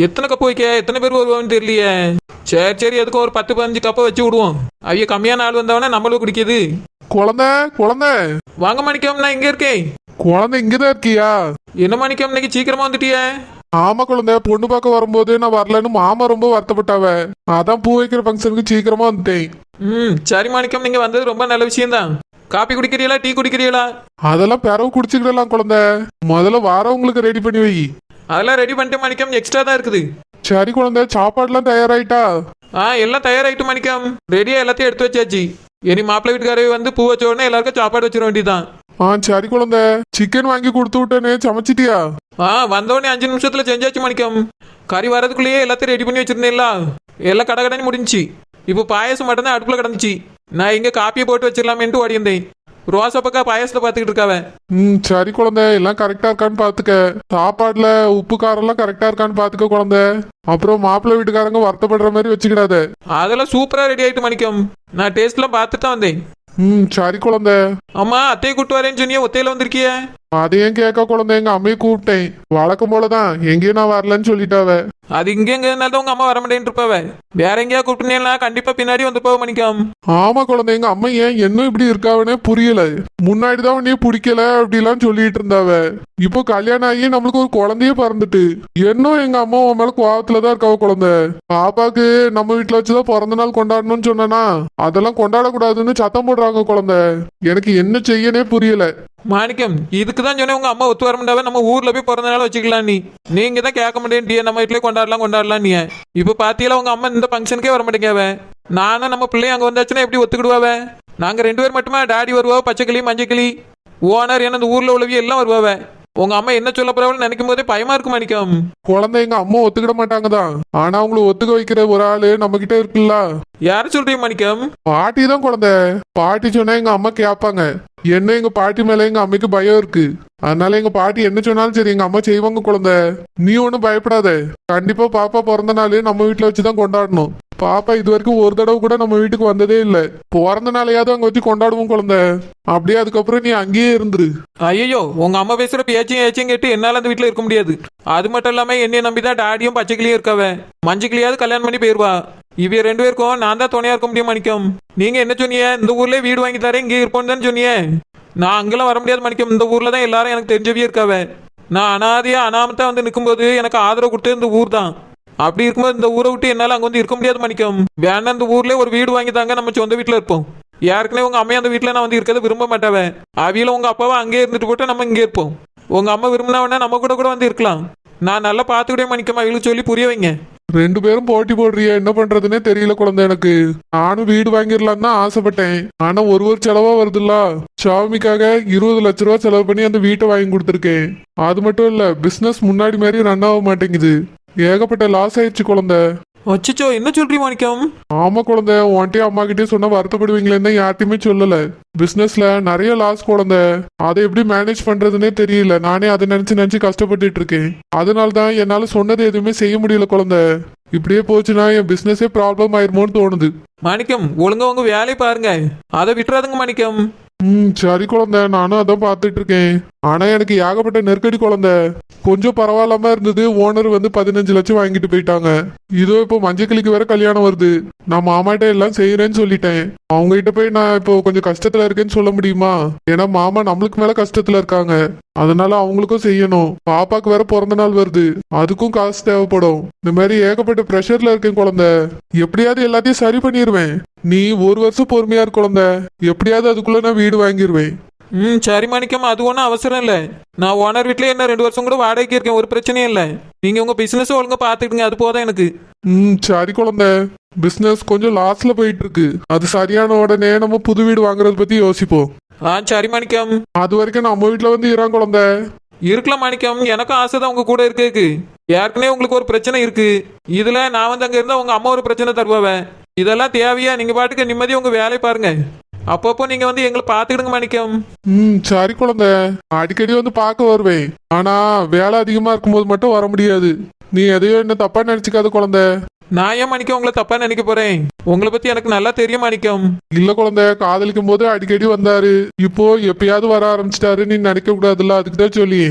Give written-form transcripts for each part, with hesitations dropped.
எத்தனை கப்பு வைக்க எத்தனை பேர் வருவான்னு தெரியலையே. சரி சரி, எதுக்கும் ஒரு 10-15 கப்பை வச்சு விடுவோம். அவைய கம்மியான ஆள் வந்தவனே நம்மளும் குடிக்குது. குழந்தை குழந்தை வாங்க மாணிக்கம், நான் இங்க இருக்கேன். குழந்தை இங்கதான் இருக்கியா? என்ன மாணிக்கம், இன்னைக்கு சீக்கிரமா வந்துட்டியே? ஆமா குழந்தை, பொண்ணு பார்க்க வரும்போது நான் வரலன்னு மாமா ரொம்ப வருத்தப்பட்டாவ. அதான் பூ வைக்கிற ஃபங்க்ஷனுக்கு சீக்கிரமா வந்துட்டேன். சரி மாணிக்கம், நீங்க வந்தது ரொம்ப நல்ல விஷயம்தான். காப்பி குடிக்கிறீங்களா, டீ குடிக்கிறீங்களா? அதெல்லாம் பிறவு குடிச்சுக்கிடலாம் குழந்தை. முதல்ல வாரவங்களுக்கு ரெடி பண்ணி வை. அதெல்லாம் ரெடி பண்ணிட்டு மாணிக்கம், எக்ஸ்ட்ரா தான் இருக்குது. சரி குழந்தை, சாப்பாடுலாம் தயாராயிட்டா? எல்லாம் தயாராயிட்டு மாணிக்கம். ரெடியா எல்லாத்தையும் எடுத்து வச்சாச்சு. இனி மாப்பிள்ளை வீட்டுக்காரவே வந்து பூ வச்ச உடனே எல்லாருக்கும் சாப்பாடு வச்சிட வேண்டியதான். சரி குழந்தை, சிக்கன் வாங்கி கொடுத்து விட்டேனே, சமைச்சிட்டியா? வந்தோடனே 5 நிமிஷத்துல செஞ்சாச்சு மாணிக்கம். கறி வரதுக்குள்ளேயே எல்லாத்தையும் ரெடி பண்ணி வச்சிருந்தேன்ல, எல்லாம் கடை கடைன்னு முடிஞ்சிச்சு. இப்போ பாயசம் மட்டும் தான் அடுப்புல கிடந்துச்சு. நான் இங்க காப்பியை போட்டு வச்சிடலாமேன்ட்டு ஓடியிருந்தேன். ரோசா பக்கா பாயசத்தை பார்த்துக்கிட்டு இருக்காவ. சரி குழந்தை, எல்லாம் கரெக்டா இருக்கான்னு பாத்துக்க. சாப்பாடுல உப்பு காரம் எல்லாம் கரெக்டா இருக்கான்னு பாத்துக்க குழந்தை. அப்புறம் மாப்பிள்ளை வீட்டுக்காரங்க வருத்தப்படுற மாதிரி வச்சுக்கிடாத. அதெல்லாம் சூப்பரா ரெடி ஆயிட்டு மாணிக்கம். நான் டேஸ்ட் எல்லாம் பார்த்துட்டு தான் வந்தேன். சரி குழந்தை. அம்மா, அத்தையை கூட்டு வரேன்னு சொன்னிய, ஒத்தையில வந்திருக்கிய? அதையும் கேட்க குழந்தை, எங்க அம்மையை கூப்பிட்டேன். வழக்கம் போலதான் எங்கேயும் நான் வரலன்னு சொல்லிட்டாவ. அது இங்கேங்கிறதுனால உங்க அம்மா வர மாட்டேன்னு இருப்பாவ. வேற எங்கேயா கூப்பிட்டுனா கண்டிப்பா பின்னாடி வந்துருப்பாவ மாணிக்கம். ஆமா குழந்தை, எங்க அம்மா ஏன் இன்னும் இப்படி இருக்காவனே புரியல. முன்னாடிதான் உன்னைய பிடிக்கல அப்படிலாம் சொல்லிட்டு இருந்தாவ. இப்போ கல்யாணம் ஆகி நம்மளுக்கு ஒரு குழந்தையே பிறந்துட்டு இன்னும் எங்க அம்மா உன் மேல கோவத்துலதான் இருக்காவ குழந்தை. பாப்பாக்கு நம்ம வீட்டுல வச்சுதான் பிறந்த நாள் கொண்டாடணும்னு சொன்னா அதெல்லாம் கொண்டாடக்கூடாதுன்னு சத்தம் போடுறாங்க குழந்தை. எனக்கு என்ன செய்யனே புரியல மாணிக்கம். இதுக்குதான் சொன்னேன், உங்க அம்மா ஒத்து வர முடியாத, நம்ம ஊர்ல போய் பிறந்த நாள் வச்சுக்கலாம். நீங்க தான் கேட்க மாட்டேன்ட்டிய, நம்ம வீட்டுல கொண்டாடலாம் நீ. இப்ப பாத்தீங்களா, உங்க அம்மா இந்த ஃபங்க்ஷனுக்கே வர மாட்டேங்காவ. நானும் நம்ம பிள்ளை அங்க வந்தாச்சுன்னா எப்படி ஒத்துக்கிடுவாவ? நாங்க 2 பேர் மட்டுமா? டாடி வருவா, பச்சைக்கிளி மஞ்சக்கிளி ஓனர், என்ன இந்த ஊர்ல உள்ளவி எல்லாம் வருவாவ. உங்க அம்மா என்ன சொல்ல போறவள் நினைக்கும் போதே பயமா இருக்கு மாணிக்கம். குழந்தை, எங்க அம்மா ஒத்துக்கிட மாட்டாங்கதான். ஆனா அவங்களை ஒத்துக்க வைக்கிற ஒரு ஆளு நம்ம கிட்ட இருக்குல்ல. யாரு சொல்றீங்க மாணிக்கம்? பாட்டி தான் குழந்தை. பாட்டி சொன்னா எங்க அம்மா கேட்பாங்க. என்ன எங்க பாட்டி மேல எங்க அம்மைக்கு பயம் இருக்கு. அதனால எங்க பாட்டி என்ன சொன்னாலும் சரி எங்க அம்மா செய்வாங்க குழந்தை. நீ ஒன்னும் பயப்படாத. கண்டிப்பா பாப்பா பிறந்த நாள் நம்ம வீட்டுல வச்சுதான் கொண்டாடணும். பாப்பா இது வரைக்கும் ஒரு தடவை கூட நம்ம வீட்டுக்கு வந்ததே இல்ல. பிறந்த நாளையாவது அங்க வச்சு கொண்டாடுவோம் குழந்தை. அப்படியே அதுக்கப்புறம் நீ அங்கேயே இருந்துரு. ஐயோ, உங்க அம்மா பேசுற பேச்சையும் கேட்டு என்னால அந்த வீட்டுல இருக்க முடியாது. அது மட்டும் இல்லாம என்னைய நம்பிதான் டாடியும் பச்சைக்கிளியும் இருக்காவ. மஞ்சக்கிளியாவது கல்யாணம் பண்ணி போயிருவா. இவ 2 பேருக்கும் நான் தான் துணையா இருக்க முடியும் மாணிக்கம். நீங்க என்ன சொன்னீங்க? இந்த ஊர்லயே வீடு வாங்கி தரேன், இங்கே இருப்போம்னு தான் சொன்னீங்க. நான் அங்கெல்லாம் வர முடியாது மாணிக்கம். இந்த ஊர்ல தான் எல்லாரும் எனக்கு தெரிஞ்சவே இருக்காவ. நான் அனாதையா அனாமத்தா வந்து நிக்கும்போது எனக்கு ஆதரவு கொடுத்து இந்த ஊர் தான். அப்படி இருக்கும்போது இந்த ஊரை விட்டு என்னால அங்க வந்து இருக்க முடியாது மாணிக்கம். வேணா இந்த ஊர்லயே ஒரு வீடு வாங்கி தாங்க, நம்ம சொந்த வீட்டுல இருப்போம். யாருக்குனே உங்க அம்மையா அந்த வீட்டுல நான் வந்து இருக்கிறத விரும்ப மாட்டாவ. அவியில உங்க அப்பாவை அங்கே இருந்துட்டு போட்டு நம்ம இங்கே இருப்போம். உங்க அம்மா விரும்பினா நம்ம கூட வந்து இருக்கலாம். நான் நல்லா பாத்துக்கிட்டே மாணிக்கம். அவளுக்கு சொல்லி புரிய வைங்க. 2 பேரும் போட்டி போடுறிய, என்ன பண்றதுன்னே தெரியல குழந்தை எனக்கு. நானும் வீடு வாங்கிடலாம் தான் ஆசைப்பட்டேன். ஆனா ஒரு செலவா வருதுல்ல. ஷாமிக்காக 20 லட்ச ரூபா செலவு பண்ணி அந்த வீட்டை வாங்கி கொடுத்துருக்கேன். அது மட்டும் இல்ல, பிசினஸ் முன்னாடி மாதிரி ரன் ஆக மாட்டேங்குது. ஏகப்பட்ட லாஸ் ஆயிடுச்சு குழந்தை. அச்சோ, என்ன சொல்றீ மாணிக்கம்? ஆமா குழந்தை, உன்ட்டையும் அம்மா கிட்டே சொன்னா வருத்தப்படுவீங்களேன்னு யார்ட்டையுமே சொல்லல. பிசினஸ்ல நிறைய லாஸ் குழந்தை. அதை எப்படி மேனேஜ் பண்றதுன்னே தெரியல. நானே அதை நினைச்சு கஷ்டப்பட்டுட்டு இருக்கேன். அதனாலதான் என்னால சொன்னது எதுவுமே செய்ய முடியல குழந்தை. இப்படியே போச்சுன்னா என் பிசினஸே ப்ராப்ளம் ஆயிருமோன்னு தோணுது. மாணிக்கம், ஒழுங்கா உங்க வேலையை பாருங்க, அதை விட்டுறாதுங்க மாணிக்கம். சரி குழந்தை, நானும் அதான் பாத்துட்டு இருக்கேன். ஆனா எனக்கு ஏகப்பட்ட நெருக்கடி குழந்தை. கொஞ்சம் பரவாயில்லாம இருந்தது. ஓனர் வந்து 15 லட்சம் வாங்கிட்டு போயிட்டாங்க. இதோ இப்போ மஞ்சக்கிளிக்கு வேற கல்யாணம் வருது. நான் மாமாட்ட எல்லாம் செய்யறேன்னு சொல்லிட்டேன். அவங்க கிட்ட போய் நான் இப்போ கொஞ்சம் கஷ்டத்துல இருக்கேன்னு சொல்ல முடியுமா? ஏன்னா மாமா நம்மளுக்கு மேல கஷ்டத்துல இருக்காங்க. அதனால அவங்களுக்கும் செய்யணும். பாப்பாக்கு வேற பிறந்த நாள் வருது, அதுக்கும் காசு தேவைப்படும். இந்த மாதிரி ஏகப்பட்ட ப்ரெஷர்ல இருக்கேன் குழந்தை. எப்படியாவது எல்லாத்தையும் சரி பண்ணிடுவேன். நீ 1 வருஷம் பொறுமையா இரு குழந்தை. எப்படியாவது அதுக்குள்ள நான் வீடு வாங்கிடுவேன். சரி மாணிக்கம், அது ஒன்றும் அவசரம் இல்லை. நான் ஓனர் வீட்லயே என்ன 2 வருஷம் கூட வாடகைக்கு இருக்கேன், ஒரு பிரச்சனையும் இல்லை. நீங்க உங்க பிசினஸ் ஒழுங்கா பாத்துக்கிடுங்க, அது போதும் எனக்கு. சரி குழந்தை, பிசினஸ் கொஞ்சம் லாஸ்ட்ல போயிட்டு இருக்கு. அது சரியான உடனே நம்ம புது வீடு வாங்குறத பத்தி யோசிப்போம். சரி மாணிக்கம். அது வரைக்கும் நம்ம வீட்டுல வந்து இறான் குழந்தை. இருக்கலாம் மாணிக்கம், எனக்கும் ஆசை தான் உங்க கூட இருக்கு. ஏற்கனவே உங்களுக்கு ஒரு பிரச்சனை இருக்கு. இதுல நான் வந்து அங்க இருந்தா உங்க அம்மா ஒரு பிரச்சனை தருவாவ. இதெல்லாம் தேவையா? நீங்க பாட்டுக்கு நிம்மதியா உங்க வேலையை பாருங்க. அப்பப்போ நீங்க வந்து எங்களை பாத்துக்கிடுங்க மாணிக்கம். சரி குழந்தை, அடிக்கடி வந்து பார்க்க வருவேன். ஆனா வேலை அதிகமா இருக்கும்போது மட்டும் வர முடியாது. நீ எதையோ என்ன தப்பா நினைச்சுக்காத குழந்தை. நான் ஏன் மாணிக்கம் உங்களை தப்பா நினைக்க போறேன்? உங்களை பத்தி எனக்கு நல்லா தெரியும் மாணிக்கம். இல்ல குழந்தை, காதலிக்கும் போது அடிக்கடி வந்தாரு. இப்போ எப்பயாவது வர ஆரம்பிச்சிட்டாரு. நீ நினைக்க கூடாதுல்ல, அதுக்குதான் சொல்லி.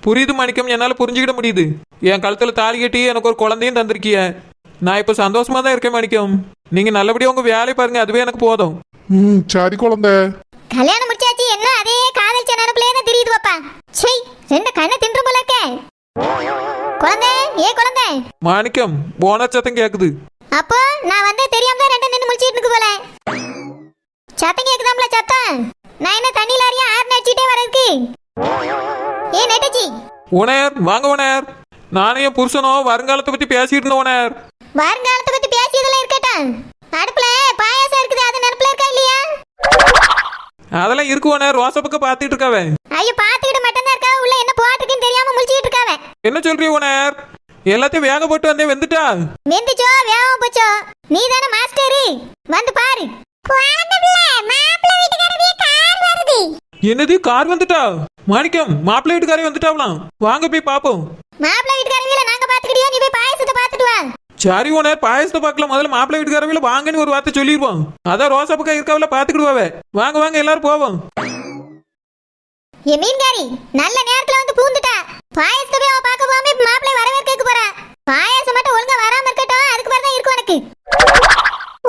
புரியுது மாணிக்கம், என்னால புரிஞ்சுக்கிட முடியுது. என் கழுத்துல தாலி கட்டி எனக்கு ஒரு குழந்தையும் தந்திருக்கிய. நான் இப்ப சந்தோஷமா தான் இருக்கேன் மாணிக்கம். நீங்க நல்லபடியா உங்க வேலையை பாருங்க, அதுவே எனக்கு போதும். ம், சரி குழந்தை. கல்யாணம் முடிச்சாச்சு, என்ன அதே காதல் நினைப்புலயே தான் தெரியுது பாப்பா. சை, ரெண்டு கண்ணை தின்று போல இருக்க. குழந்தை, ஏ குழந்தை. மாணிக்கம், போன சத்தம் கேக்குது. அப்போ நான் வந்து தெரியாம தான் ரெண்டு நின்று முடிச்சிட்டு இருக்கு போல. சத்தம் கேக்குதாம்ல சத்தம். நான் என்ன தண்ணியில அறியா ஆறு நடிச்சிட்டே வரதுக்கு. ஏ நெட்டச்சி. ஓனர் வாங்க ஓனர். நானும் என் புருஷனும் வருங்காலத்தை பத்தி பேசிட்டு இருந்தோம் ஓனர். வருங்காலத்தை பத்தி பேசியதெல்லாம் இருக்கட்டும். அடுப்புல பாயாசம் இருக்குது, அது நினைப்புல இருக்கா இல்லையா? அதெல்லாம் இருக்கு ஓனர். ரோசா பக்கம் பாத்துட்டு இருக்காவே. ஐயோ, பாத்துக்கிட்டு மட்டும் தான் இருக்கா, உள்ள என்ன போட்டுருக்குன்னு தெரியாம முழிச்சிட்டு இருக்காவ. என்ன சொல்றீ ஓனர்? எல்லாத்தையும் வேக போட்டு வந்தே வெந்துட்டா. வெந்துச்சோ வேகாம போச்சோ, நீ தானே மாஸ்டரு, வந்து பாரு. என்னது, கார் வந்துட்டா? மாணிக்கம், மாப்பிள்ளை வீட்டுக்காரே வந்துட்டாவலாம். வாங்க போய் பாப்போம். மாப்பிள்ளை வீட்டுக்காரங்கள நாங்க பாத்துக்கிட்டியோ, நீ போய் பாயாசத்தை பாத்துட்டு வா. சரி ஓனர், பாயசத்தை பார்க்கலாம். முதல்ல மாப்பிள்ளை வீட்டுக்காரவில வாங்கன்னு ஒரு வார்த்தை சொல்லிடுவோம். அதான் ரோசா பக்கம் இருக்காவில பாத்துக்கிடுவாவே. வாங்க வாங்க எல்லாரும் போவோம். என் மீன்காரி நல்ல நேரத்துல வந்து பூந்துட்டா. பாயாசத்தை போய் அவ பார்க்க போகாம இப்ப மாப்பிள்ளை வரவேற்க போறா. பாயாசம் மட்டும் ஒழுங்கா வராம இருக்கட்டும், அதுக்கு பிறகு தான் இருக்கும் உனக்கு.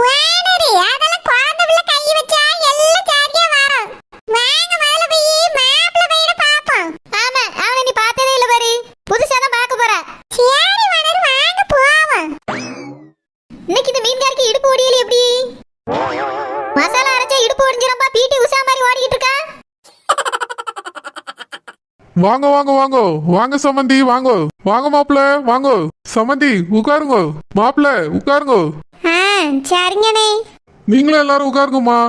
வானடி, அதெல்லாம் குழந்தை பிள்ளை கை வச்சா எல்லாம் சரியா வரும். வாங்க மேல போய் மாப்பிள்ளை பையனை பாப்போம். ஆமா, அவனை நீ பார்த்ததே இல்ல பாரு, புதுசா தான் பார்க்க போறா. சரி வானடி, வாங்க போவோம். இன்னைக்கு இந்த மீன்காரிக்கு இடுப்பு ஒடியல எப்படி? மசாலா அரைச்சா இடுப்பு ஒடிஞ்சிரம்பா, பீட்டி உஷா மாதிரி ஓடிக்கிட்டு இருக்கா. வாங்க வாங்க வாங்க வாங்க சமந்தி, வாங்க வாங்க மாப்பிள்ள, வாங்க சமந்தி உட்காருங்க. மாப்பிள்ள உட்காருங்க. சரிங்கண்ணே. நீங்களும் எல்லாரும் உட்காருங்கம்மா.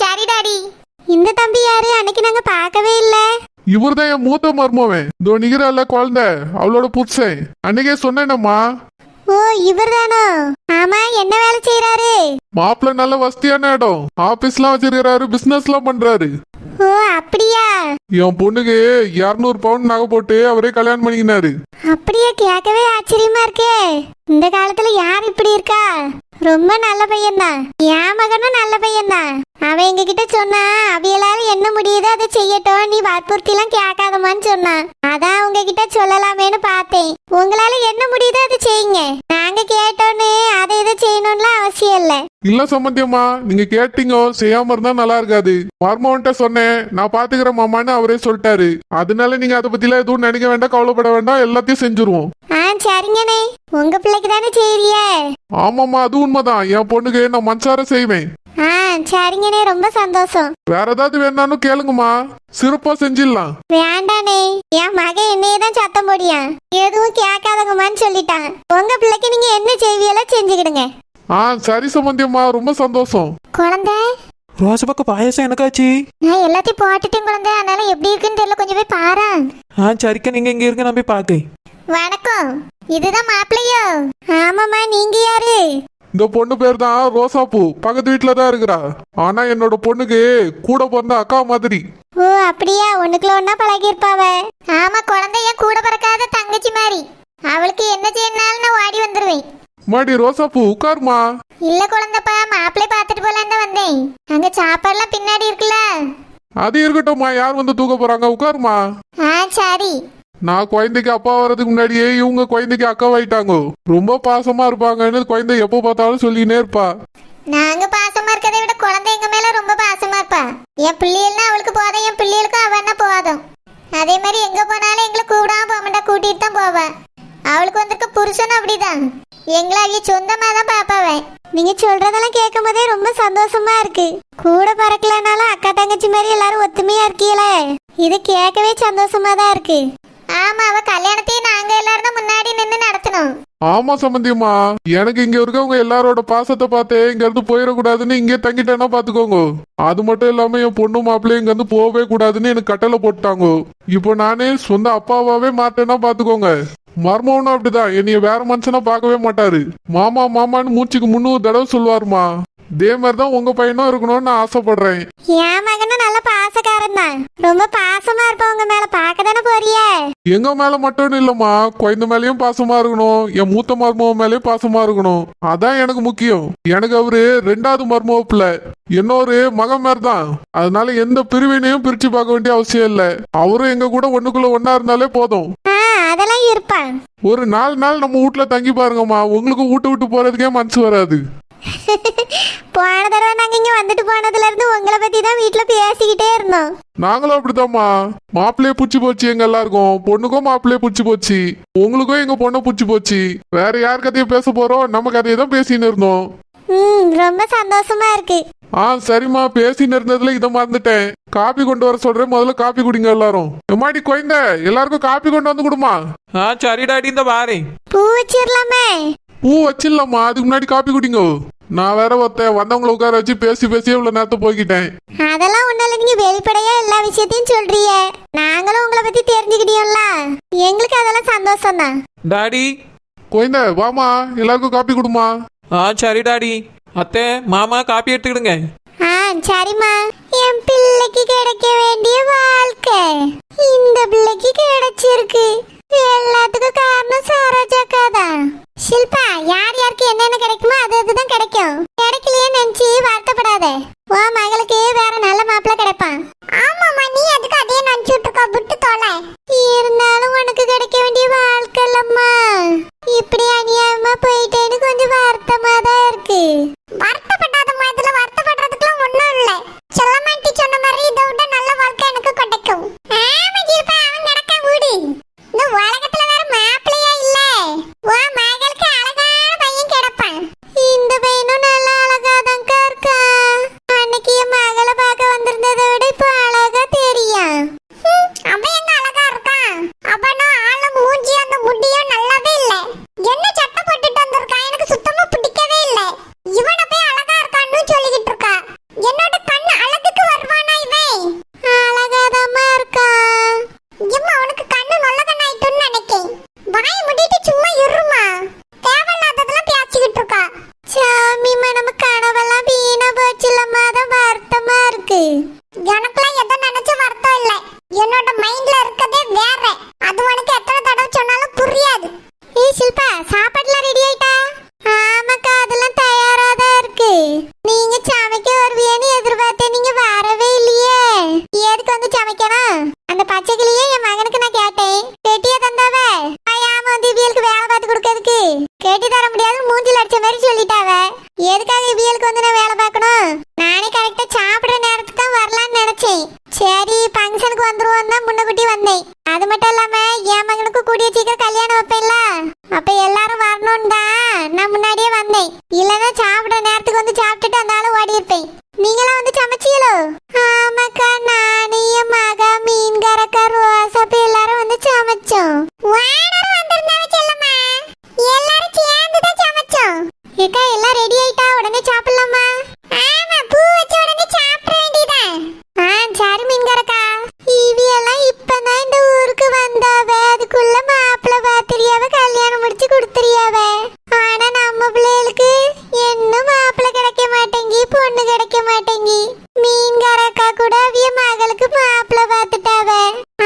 சரி டாடி. இந்த தம்பி யாரு? அன்னைக்கு நாங்க பார்க்கவே இல்ல. இவர்தான் என் மூத்த மருமவன். இதோ நிக்கிறல்ல குழந்தை, அவளோட புருஷன். அன்னைக்கே சொன்னேனம்மா. ஓ, இவர்தானோ? ஆமா, என்ன வேலை செய்யறாரு? மாப்பிள்ள நல்ல வசதியான இடம், ஆபீஸ்லாம் வச்சிருக்காரு, பிசினஸ்லாம் பண்றாரு. ஓ, அப்படியா? என் பொண்ணுக்கு 200 பவுன் நகை போட்டு அவரே கல்யாணம் பண்ணிக்கினாரு. அப்படியே, கேட்கவே ஆச்சரியமா இருக்கே. இந்த காலத்துல யார் இப்படி இருக்கா? ரொம்ப நல்ல பையன்தான். என் மகனும் நல்ல பையன்தான். அவன் எங்க கிட்ட சொன்னா, அவையலால என்ன முடியுதோ அதை செய்யட்டும், நீ வற்புறுத்தி எல்லாம் கேட்காதமான்னு சொன்னான். அதான் உங்ககிட்ட சொல்லலாமேன்னு பார்த்தேன். உங்களால என்ன முடியுதோ அதை செய்யுங்க. நாங்க கேட்டோன்னு அதை இதை செய்யணும்லாம் அவசியம் இல்ல. இல்ல சம்பந்தியம்மா, நீங்க கேட்டீங்க, செய்யாம இருந்தா நல்லா இருக்காது. மருமவன்ட்ட சொன்னேன், நான் பாத்துக்கிறேன் மாமான்னு அவரே சொல்லிட்டாரு. அதனால நீங்க அதை பத்திலாம் எதுவும் நினைக்க வேண்டாம், கவலைப்பட வேண்டாம், எல்லாத்தையும் செஞ்சுருவோம். சரிங்கண்ணே. உங்க பிள்ளைக்கு தானே செய்யறியே? ஆமாம்மா, அது உண்மைதான். என் பொண்ணுக்கு நான் மனசார செய்வேன். சரிங்கண்ணே, ரொம்ப சந்தோஷம். வேற ஏதாவது வேணாலும் கேளுங்கம்மா, சிறப்பா செஞ்சிடலாம். வேண்டானே, என் மகன் என்னையதான் சத்தம் போடியான், எதுவும் கேட்காதங்கம்மான்னு சொல்லிட்டான். உங்க பிள்ளைக்கு நீங்க என்ன செய்வியல செஞ்சுக்கிடுங்க. சரி சம்பந்தியம்மா, ரொம்ப சந்தோஷம். குழந்தை, ரோசா பக்கம் பாயசம் எனக்காச்சு. நான் எல்லாத்தையும் போட்டுட்டேன் குழந்தை, அதனால எப்படி இருக்குன்னு தெரியல, கொஞ்சம் போய் பாரு. சரிக்கா, நீங்க இங்க இருக்க, நான் போய் பாக்கேன். வணக்கம், இதுதான் மாப்பிள்ளையோ? ஆமாம்மா, நீங்க யாரு? இந்த பொண்ணு பேர் தான் ரோசாப்பூ, பக்கத்து வீட்டுல தான் இருக்கிறா. ஆனா என்னோட பொண்ணுக்கு கூட பிறந்த அக்கா மாதிரி. ஓ, அப்படியா? ஒண்ணுக்குள்ள ஒன்னா பழகி இருப்பாவ. ஆமா, குழந்தை என் கூட பிறக்காத தங்கச்சி மாதிரி. அவளுக்கு என்ன செய்யனாலும் நான் ஓடி வந்துருவேன். மாடி ரோசாப்பூ, உட்காருமா. இல்ல குழந்தைப்பா, மாப்பிள்ளை பார்த்துட்டு போலான்னு தான் வந்தேன். அங்க சாப்பாடுலாம் பின்னாடி இருக்குல்ல. அது இருக்கட்டும்மா, யார் வந்து தூக்க போறாங்க, உட்காருமா. சரி. நான் குழந்தைக்கு அப்பா வர்றதுக்கு முன்னாடியே இவங்க குழந்தைக்கு அக்காவாயிட்டாங்க. ரொம்ப பாசமா இருப்பாங்கன்னு குழந்தை எப்போ பார்த்தாலும் சொல்லினே இருப்பா. நாங்க பாசமா இருக்கதை விட குழந்தை எங்க மேல ரொம்ப பாசமா இருப்பா. என் பிள்ளைகள்னா அவளுக்கு போதும், என் பிள்ளைகளுக்கும் அவன்னா போதும். அதே மாதிரி எங்க போனாலும் எங்களை கூடாம போமாட்டா, கூட்டிட்டு தான் போவேன். அவளுக்கு வந்திருக்க புருஷனும் அப்படிதான். எங்களை அவைய சொந்தமா தான் பாப்பாவேன். நீங்க சொல்றதெல்லாம் கேட்கும் போதே ரொம்ப சந்தோஷமா இருக்கு. கூட பறக்கலனாலும் அக்கா தங்கச்சி மாதிரி எல்லாரும் ஒத்துமையா இருக்கீங்களே, இது கேட்கவே சந்தோஷமா தான் இருக்கு. ஆமா, அவ கல்யாணத்தையும் நாங்க எல்லாரும் தான் முன்னாடி நின்று நடத்தணும். ஆமா சம்பந்தியம்மா, எனக்கு இங்க இருக்கவங்க எல்லாரோட பாசத்தை பார்த்தே இங்க இருந்து போயிடக்கூடாதுன்னு இங்கே தங்கிட்டேன்னா பாத்துக்கோங்க. அது மட்டும் இல்லாம என் பொண்ணு மாப்பிள்ளையும் இங்க இருந்து போகவே கூடாதுன்னு எனக்கு கட்டளை போட்டாங்க. இப்போ நானே சொந்த அப்பாவாவே மாட்டேன்னா பாத்துக்கோங்க. மர்மவனும் அப்படிதான், என்னைய வேற மனுஷனா பார்க்கவே மாட்டாரு. மாமா மாமான்னு மூச்சுக்கு 300 தடவை சொல்லுவாருமா. இதே மாதிரிதான் உங்க பையனும் இருக்கணும்னு நான் ஆசைப்படுறேன். என் மகனும் நல்ல பாசக்காரன் தான். ரொம்ப பாசமா இருப்ப உங்க மேல பார்க்க தானே போறிய. எங்க மேல மட்டும் இல்லம்மா, குழந்தை மேலயும் பாசமா இருக்கணும், என் மூத்த மருமக மேலயும் பாசமா இருக்கணும். அதான் எனக்கு முக்கியம். எனக்கு அவரு 2வது மருமக பிள்ளை, இன்னொரு மகன் மாதிரி தான். அதனால எந்த பிரிவினையும் பிரிச்சு பார்க்க வேண்டிய அவசியம் இல்ல. அவரும் எங்க கூட ஒண்ணுக்குள்ள ஒன்னா இருந்தாலே போதும். அதெல்லாம் இருப்பான். ஒரு 4 நாள் நம்ம வீட்டுல தங்கி பாருங்கம்மா, உங்களுக்கு வீட்டு விட்டு போறதுக்கே மனசு வராது. போன தடவை நாங்க இங்க வந்துட்டு போனதுல இருந்து உங்களை பத்தி தான் வீட்டுல பேசிக்கிட்டே இருந்தோம். நாங்களும் அப்படித்தாம்மா. மாப்பிள்ளையே புடிச்சு போச்சு எங்க எல்லாருக்கும். பொண்ணுக்கும் மாப்பிள்ளையே புடிச்சு போச்சு, உங்களுக்கும் எங்க பொண்ணை புடிச்சு போச்சு. வேற யார் கதையை பேச போறோம், நம்ம கதையை தான் பேசின்னு இருந்தோம். ரொம்ப சந்தோஷமா இருக்கு. சரிம்மா, பேசின்னு இருந்ததுல இதை மறந்துட்டேன். காப்பி கொண்டு வர சொல்றேன், முதல்ல காப்பி குடிங்க எல்லாரும். எம்மாடி குழந்தை, எல்லாருக்கும் காப்பி கொண்டு வந்து கொடுமா. சரி டாடி, இந்த வாரேன். பூ வச்சிடலாமே. பூ வச்சிடலாமா, அதுக்கு முன்னாடி காப்பி குடிங்க. நான் வேற வந்தவங்களை உட்கார வச்சு பேசி இவ்வளவு நேரத்தை போய்கிட்டேன். அதெல்லாம் ஒன்னால நீங்க வெளிப்படையா எல்லா விஷயத்தையும் சொல்றீங்க. நாங்களும் உங்களை பத்தி தெரிஞ்சுக்கிட்டோம்ல, எங்களுக்கு அதெல்லாம் சந்தோஷம் தான். டாடி குழந்தை வாமா, எல்லாருக்கும் காப்பி கொடுமா. சரி டாடி. அத்தை மாமா காப்பி எடுத்துக்கிடுங்க. சரிம்மா. என் பிள்ளைக்கு கிடைக்க வேண்டிய வாழ்க்கை இந்த பிள்ளைக்கு கிடைச்சிருக்கு. எல்லாத்துக்கும் காரணம் சரோஜாக்கா தான். ஷில்பா, யார் யாருக்கு என்னென்ன கிடைக்குமோ அதுதான் கிடைக்கும். கிடைக்கலையே நினைச்சு வருத்தப்படாத. உன் மகளுக்கு வேற நல்ல மாப்பிள்ள கிடைப்பான். ஆமாமா, நீ அதுக்கு அதே நினைச்சுட்டு இருக்க, விட்டு தொலை. இருந்தாலும் உனக்கு கிடைக்க வேண்டிய வாழ்க்கை இல்லம்மா. இப்படி அநியாயமா போயிட்டேன்னு கொஞ்சம் வருத்தமா தான் இருக்கு. வருத்தப்படாத மாதிரி, வருத்தப்படுறதுக்குலாம் ஒண்ணும் இல்ல. சொல்லமாட்டி சொன்ன மாதிரி இதை விட நல்ல வாழ்க்கை எனக்கு கிடைக்கும். ஆமா ஷில்பா, அவன் நடக்க வீடு. இந்த உலகத்துல வேற மாப்பிள்ளையா இல்ல. உன் மகளுக்கு அழகான பையன் கிடப்பான். இந்த பையனும் நல்ல அழகாதான்க்கா இருக்கா. அன்னைக்கு என் மகளை பார்க்க வந்திருந்ததை விட இப்ப அழகா தெரியும். அவன் எங்க அழகா இருக்கான்? அவனும் ஆளு மூஞ்சி அந்த முடியும் நல்லாவே இல்ல. என்ன சட்டை போட்டுட்டு வந்திருக்கான், எனக்கு சுத்தமா பிடிக்கவே இல்ல. இவனை போய் அழகா இருக்கான்னு சொல்லிக்கிட்டு இருக்கா. என்னோட கண்ணு அழகுக்கு வருவானா இவன்? அழகாதாம்மா இருக்கான். இம்மா, உனக்கு கண்ணு நல்ல கண்ணாயிட்டுன்னு நினைக்கேன். வாய் முடிட்டு சும்மா இருமா, தேவையில்லாததெல்லாம் பேசிக்கிட்டு இருக்கா. சாமிமா, நம்ம கனவெல்லாம் வீணா போச்சுலம்மா, அதான் வருத்தமா இருக்கு. எனக்குலாம் எதை நினைச்சு வருத்தம் இல்ல. என்னோட மைண்ட்ல இருக்கதே வேற. அது உனக்கு எத்தனை தடவை சொன்னாலும் புரியாது. ஷில்பா, சாப்பாடுலாம் ரெடி ஆயிட்டா? ஆமாக்கா, அதெல்லாம் தயாரா தான் இருக்கு. நீங்க சமைக்க வருவியேன்னு எதிர்பார்த்தேன், நீங்க வரவே இல்லையே. எதுக்கு வந்து சமைக்கணும்? அந்த பச்சை கிளியே என் மகனுக்கு நான் கேட்டேன், கேட்டியே தந்தாவ. ஆமா, வந்து இவியலுக்கு வேலை பார்த்து கொடுக்கறதுக்கு கேட்டி தர முடியாது, மூஞ்சில் அடிச்ச மாதிரி சொல்லிட்டாவ. எதுக்காக இவியலுக்கு வந்து நான் வேலை பார்க்கணும்? நானே கரெக்டா சாப்பிடுற நேரத்துக்கு தான் வரலான்னு நினைச்சேன். சரி, ஃபங்க்ஷனுக்கு வந்துருவோம் தான் முன்னக்கூட்டி வந்தேன். அது மட்டும் இல்லாம என் மகனுக்கு கூடிய சீக்கிரம் கல்யாணம் வைப்பேன்ல, அப்ப எல்லாரும் வரணும்னு தான் நான் முன்னாடியே வந்தேன். இல்லன்னா சாப்பிடுற நேரத்துக்கு வந்து சாப்பிட்டுட்டு அந்த ஆளு ஓடி இருப்பேன். நீங்களாம் வந்து சமைச்சீங்களோ? ஆமாக்கா, நானு என் மகா மீன்காரக்கா ரோசாப்பா எல்லாரும் வந்து சமைச்சோம். வாடர் வந்திருந்தாவ செல்லம்மா, எல்லாரும் சேர்ந்து தான் சமைச்சோம். ஏக்கா, எல்லாம் ரெடி ஆயிட்டா? உடனே சாப்பிடலாமா? ஆமா, பூ வச்ச உடனே சாப்பிட வேண்டியதான். சரி மீன்காரக்கா. இவியெல்லாம் இப்பதான் இந்த ஊருக்கு வந்தாவ, அதுக்குள்ள மாப்பிள்ளை பாத்திரியாவ கல்யாணம் முடிச்சு கொடுத்துறியாவ. ஆனா நம்ம பிள்ளைகளுக்கு இன்னும் மாப்பிள்ளை கிடைக்க மாட்டேங்கி, பொண்ணு கிடைக்க மாட்டேங்கி. மீன்காரக்கா கூட அவிய மகளுக்கு மாப்பிள்ளை பார்த்துட்டாவ,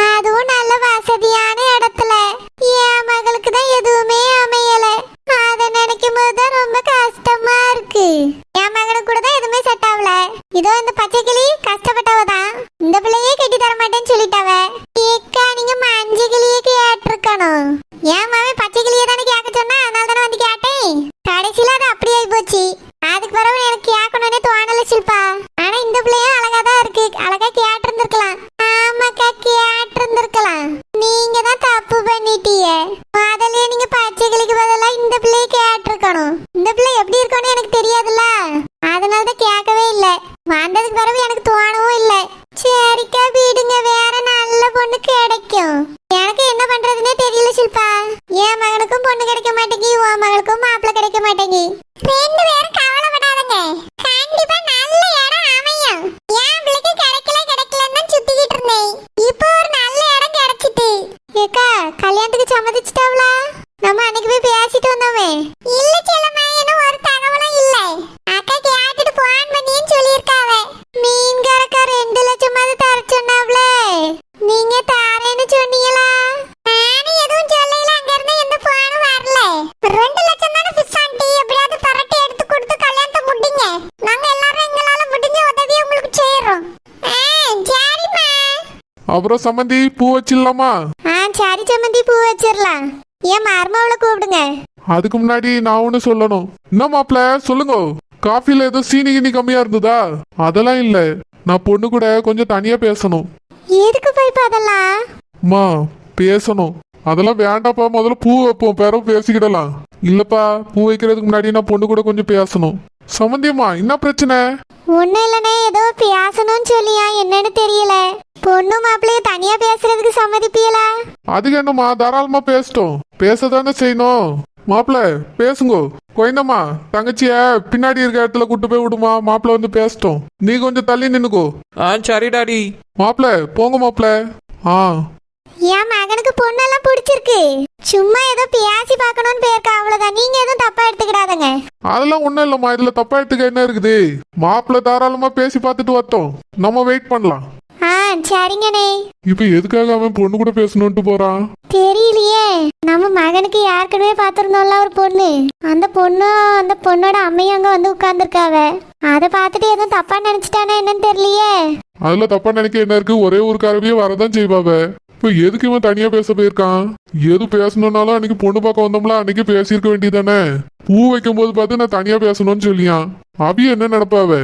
அதுவும் நல்ல வசதியான இடத்துல. என் மகளுக்கு தான் எதுவுமே அமையல. அத நினைக்கும் போதுதான் ரொம்ப கஷ்டமா இருக்கு. என் மகனுக்கு கூட தான் எதுவுமே செட் ஆகல. இதோ இந்த பச்சை கிளி கஷ்டப்பட்டவதான், இந்த பிள்ளையே கட்டி தர மாட்டேன்னு சொல்லிட்டாவ. ஏக்கா, நீங்க மஞ்ச கிளியே கேட்டிருக்கணும். என் மாவே பச்சை கிளியே தானே கேட்க சொன்னா, அதனால தானே வந்து கேட்டேன். கடைசியில அது அப்படி ஆகி போச்சு. அதுக்கு பிறகு எனக்கு கேட்கணும்னே தோணல ஷில்பா. ஆனா இந்த பிள்ளையும் அழகாதான் இருக்கு, அழகா கேட்டிருந்திருக்கலாம். ஆமாக்கா, கேட்டிருந்திருக்கலாம். நீங்க தான் தப்பு பண்ணிட்டீங்க. முதல்ல நீங்க பச்சை கிளிக்கு பதிலா இந்த பிள்ளையை கேட்டிருக்கணும். இந்த பிள்ளை எப்படி இருக்கும்னு எனக்கு தெரியாதுல்ல, அதனாலதான் கேட்கவே இல்ல. வந்ததுக்கு பிறகு எனக்கு தோணவும் இல்ல. சரிக்கா, விடுங்க, வேற நல்ல பொண்ணு கிடைக்கும். எனக்கு என்ன பண்றதுன்னே தெரியல ஷில்பா. என் மகனுக்கும் பொண்ணு கிடைக்க மாட்டேங்கி, உன் மகளுக்கும் மாப்பிள்ளை கிடைக்க மாட்டேங்கி. ரெண்டு பேரும் கவலைப்படாதங்க, கண்டிப்பா நல்ல இடம் அமையும். என் பிள்ளைக்கு கிடைக்கலன்னு தான் சுத்திக்கிட்டு இருந்தேன். இப்போ ஒரு நல்ல இடம் கிடைச்சிட்டு. ஏக்கா, கல்யாணத்துக்கு சம்மதிச்சிட்டாவளா? நம்ம அன்னைக்கு போய் பேசிட்டு வந்தோமே. இல்ல செல்லம்மா, என்ன ஒரு தகவலும் இல்ல. அக்கா கேட்டுட்டு அப்புறம் சம்மந்தி பூ வச்சிடலாமா? ஆ சரி சம்மந்தி, பூ வச்சிடலாம். ஏன் மருமவளை கூப்பிடுங்க. அதுக்கு முன்னாடி நான் ஒண்ணு சொல்லணும். என்ன மாப்பிள சொல்லுங்க, காஃபில ஏதோ சீனி கிணி கம்மியா இருந்ததா? அதெல்லாம் இல்ல, நான் பொண்ணு கூட கொஞ்சம் தனியா பேசணும். எதுக்கு போய் அதெல்லாம்? அம்மா பேசணும். அதெல்லாம் வேண்டாப்பா, முதல்ல பூ வைப்போம், பிறகு பேசிக்கிடலாம். இல்லப்பா, பூ வைக்கிறதுக்கு முன்னாடி நான் பொண்ணு கூட கொஞ்சம் பேசணும். சம்மந்தியம்மா என்ன பிரச்சனை? ஒன்னும் இல்லனே, ஏதோ பேசணும்னு சொல்லியா, என்னன்னு தெரியல. பொண்ணு மாப்பிள்ளைய தனியா பேசுறதுக்கு சம்மதிப்பியலா? அதுக்கு என்னம்மா, தாராளமா பேசட்டும், பேசதானே செய்யணும். மாப்பிள்ள பேசுங்க. கோயந்தம்மா தங்கச்சிய பின்னாடி இருக்க இடத்துல கூட்டு போய் விடுமா, மாப்பிள்ள வந்து பேசட்டும். நீ கொஞ்சம் தள்ளி நின்னுக்கோ. ஆ சரி டாடி. மாப்பிள்ள போங்க மாப்பிள்ள. ஆ என் மகனுக்கு பொண்ணெல்லாம் பிடிச்சிருக்கு. சும்மா ஏதோ பேசி பார்க்கணும்னு போயிருக்கா, அவ்வளவுதான். நீங்க எதுவும் தப்பா எடுத்துக்கிடாதங்க. அதெல்லாம் ஒண்ணும் இல்லம்மா, இதுல தப்பா எடுத்துக்க என்ன இருக்குது? மாப்பிள்ள தாராளமா பேசி பார்த்துட்டு வரட்டும், நம்ம வெயிட் பண்ணலாம். ஆ சரிங்கண்ணே. இப்ப எதுக்காக அவன் பொண்ணு கூட பேசணும்ட்டு போறான்? தெரியலையே, நம்ம மகனுக்கு ஏற்கனவே பார்த்திருந்தோம்ல ஒரு பொண்ணு. அந்த பொண்ணோட அம்மையும் அங்க வந்து உட்கார்ந்துருக்காவ. அதை பார்த்துட்டு எதுவும் தப்பா நினைச்சிட்டானே என்னன்னு தெரியலையே. அதுல தப்பா நினைக்க என்ன இருக்கு? ஒரே ஒரு காரவியே வரதான் செய்வாவ. இப்ப எதுக்கு இவன் தனியா பேச போயிருக்கான்? எது பேசணும்னாலும் அன்னைக்கு பொண்ணு பார்க்க வந்தோம்ல, அன்னைக்கு பேசியிருக்க வேண்டியதானே. பூ வைக்கும் போது பார்த்து நான் தனியா பேசணும்னு சொல்லியான். அபி என்ன நடப்பாவ?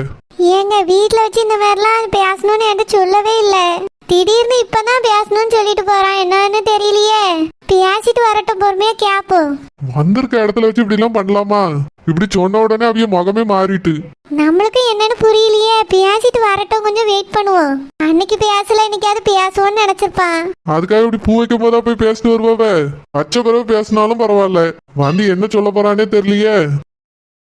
எங்க வீட்டுல வச்சு இந்த மாதிரிலாம் பேசணும்னு என்கிட்ட சொல்லவே இல்லை. திடீர்னு இப்பதான் பேசணும்னு சொல்லிட்டு போறான், என்னன்னு தெரியலையே. பேசிட்டு வரட்டும், பொறுமையா கேப்போம். வந்திருக்க இடத்துல வச்சு இப்படி எல்லாம் பண்ணலாமா? இப்படி சொன்ன உடனே அவிய முகமே மாறிட்டு. நம்மளுக்கு என்னன்னு புரியலையே. பேசிட்டு வரட்டும், கொஞ்சம் வெயிட் பண்ணுவோம். அன்னைக்கு பேசல, இன்னைக்காவது பேசுவோம்னு நினைச்சிருப்பான். அதுக்காக இப்படி பூ வைக்கும் போதா போய் பேசிட்டு வருவாவ? பச்சை பிறகு பேசினாலும் பரவாயில்ல, வந்து என்ன சொல்ல போறானே தெரியலையே.